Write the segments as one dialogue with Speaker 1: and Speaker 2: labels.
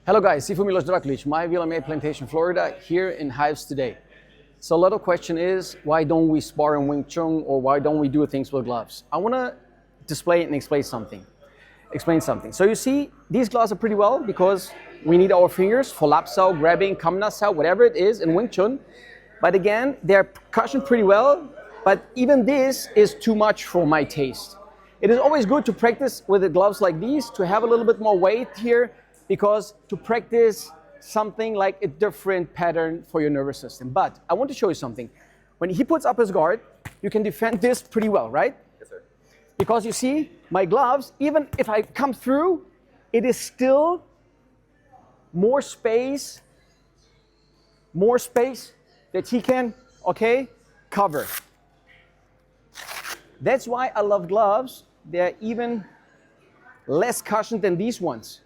Speaker 1: Hello guys, Sifu my violate plantation, Florida, here in Hives today. So a little question is, why don't we spar in Wing Chun, or why don't we do things with gloves? I want to display and explain something. So you see, these gloves are pretty well because we need our fingers for lap sao, grabbing, kamna sao, whatever it is in Wing Chun. But again, they're cushioned pretty well, but even this is too much for my taste. It is always good to practice with the gloves like these, to have a little bit more weight here, because to practice something like a different pattern for your nervous system. But I want to show you something. When he puts up his guard, you can defend this pretty well, right?
Speaker 2: Yes, sir.
Speaker 1: Because you see, my gloves, even if I come through, it is still more space that he can, okay, cover. That's why I love gloves. They're even less cushioned than these ones.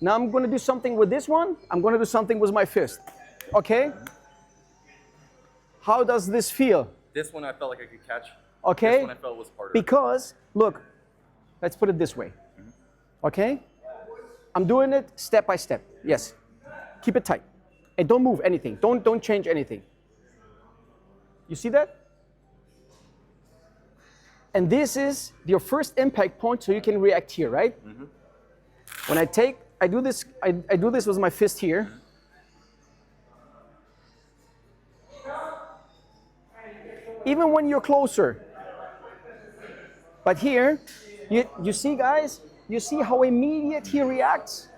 Speaker 1: Now I'm going to do something with this one. I'm going to do something with my fist. Okay? How does this feel?
Speaker 2: This one I felt like I could catch.
Speaker 1: Okay?
Speaker 2: This one I felt was harder.
Speaker 1: Because, look, let's put it this way. Okay? I'm doing it step by step. Yes. Keep it tight. And don't move anything. Don't change anything. You see that? And this is your first impact point, so you can react here, right? When I do this with my fist here. Even when you're closer. But here, you see guys, you see how immediate he reacts?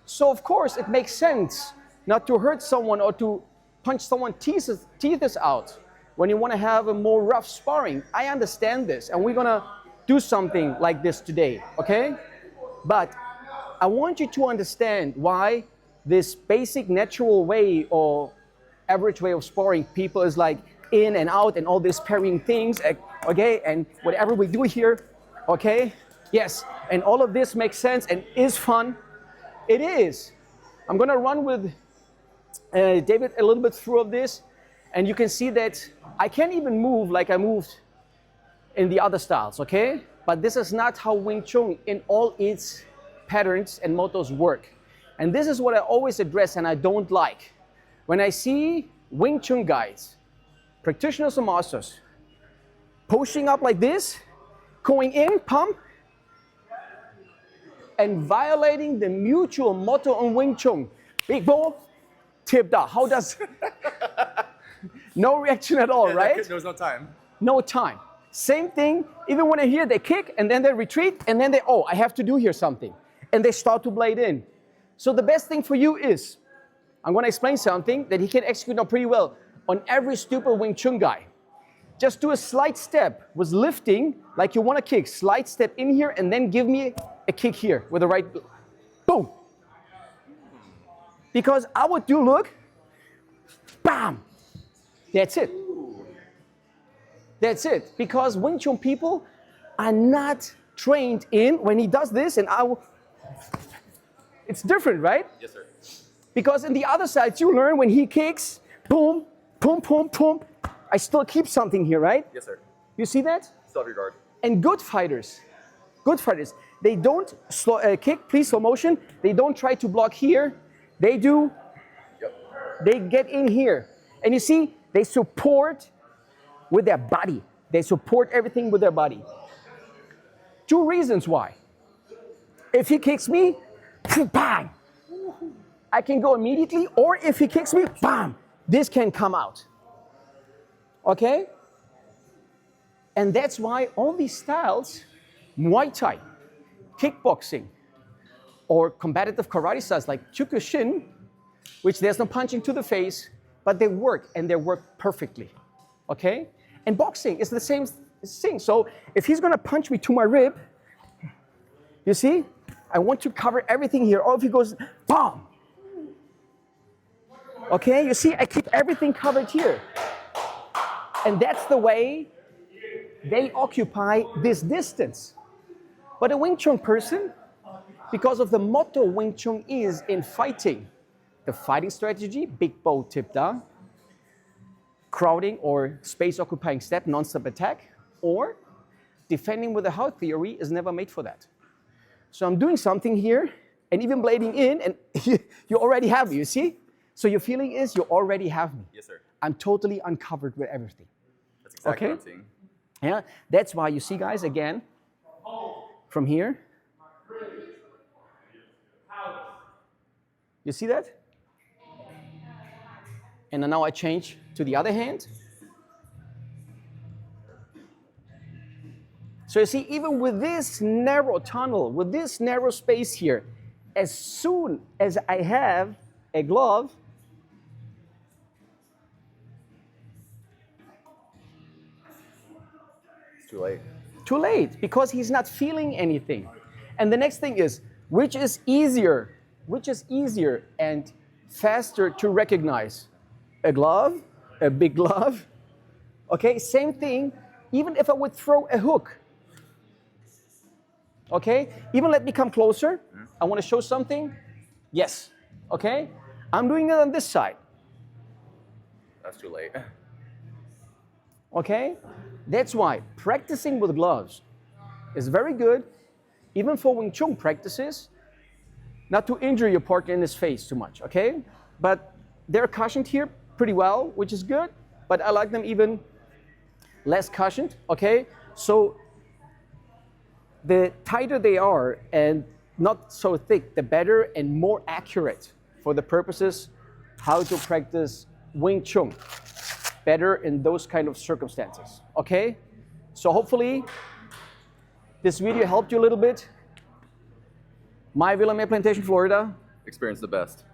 Speaker 1: So of course it makes sense not to hurt someone or to punch someone's teeth out when you want to have a more rough sparring. I understand this, and we're gonna do something like this today, okay? But I want you to understand why this basic natural way or average way of sparring people is like in and out and all these parrying things, okay? And whatever we do here, okay? Yes, and all of this makes sense and is fun. It is. I'm gonna run with David a little bit through of this, and you can see that I can't even move like I moved in the other styles, okay? But this is not how Wing Chun in all its patterns and mottos work. And this is what I always address and I don't like. When I see Wing Chun guys, practitioners or masters, pushing up like this, going in, pump, and violating the mutual motto on Wing Chun. Big ball, tip down. How does... No reaction at all, right?
Speaker 2: There was no time.
Speaker 1: No time. Same thing, even when I hear they kick and then they retreat and then they, oh, I have to do here something. And they start to blade in. So the best thing for you is, I'm going to explain something that he can execute now pretty well on every stupid Wing Chun guy. Just do a slight step with lifting, like you want to kick. Slight step in here and then give me a kick here with the right, boom. Because I would do, look, bam. That's it. That's it. Because Wing Chun people are not trained in, when he does this, and it's different, right?
Speaker 2: Yes, sir.
Speaker 1: Because in the other side, you learn when he kicks, boom, boom, boom, boom. I still keep something here, right?
Speaker 2: Yes, sir.
Speaker 1: You see that?
Speaker 2: Still have your guard.
Speaker 1: And good fighters, they don't kick, please, slow motion. They don't try to block here. They do, They get in here. And you see, they support with their body. They support everything with their body. Two reasons why. If he kicks me, bang, I can go immediately, or if he kicks me, bam, this can come out. Okay? And that's why all these styles, Muay Thai, kickboxing, or combative karate styles like Kyokushin, which there's no punching to the face, but they work, and they work perfectly, okay? And boxing is the same thing. So if he's gonna punch me to my rib, you see, I want to cover everything here. Or if he goes, BAM! Okay, you see, I keep everything covered here. And that's the way they occupy this distance. But a Wing Chun person, because of the motto Wing Chun is in fighting, the fighting strategy, big bow tip down, crowding or space occupying step, non-stop attack, or defending with a how theory is never made for that. So I'm doing something here and even blading in, and you already have me, you see? So your feeling is you already have me.
Speaker 2: Yes, sir.
Speaker 1: I'm totally uncovered with everything.
Speaker 2: That's exactly
Speaker 1: Okay.
Speaker 2: what I'm seeing.
Speaker 1: Yeah, that's why you see, guys, again, from here. You see that? And then now I change to the other hand. So you see, even with this narrow tunnel, with this narrow space here, as soon as I have a glove,
Speaker 2: It's too late.
Speaker 1: too late, because he's not feeling anything. And the next thing is, which is easier and faster to recognize? A glove, a big glove. Okay, same thing, even if I would throw a hook. Okay, even let me come closer. I want to show something. Yes, okay, I'm doing it on this side.
Speaker 2: That's too late.
Speaker 1: Okay, that's why practicing with gloves is very good, even for Wing Chun practices, not to injure your partner in his face too much, okay? But they're cushioned here pretty well, which is good, but I like them even less cushioned, okay? So the tighter they are and not so thick, the better and more accurate for the purposes how to practice Wing Chun better in those kind of circumstances, okay? So hopefully this video helped you a little bit. My Villa Plantation, Florida.
Speaker 2: Experience the best.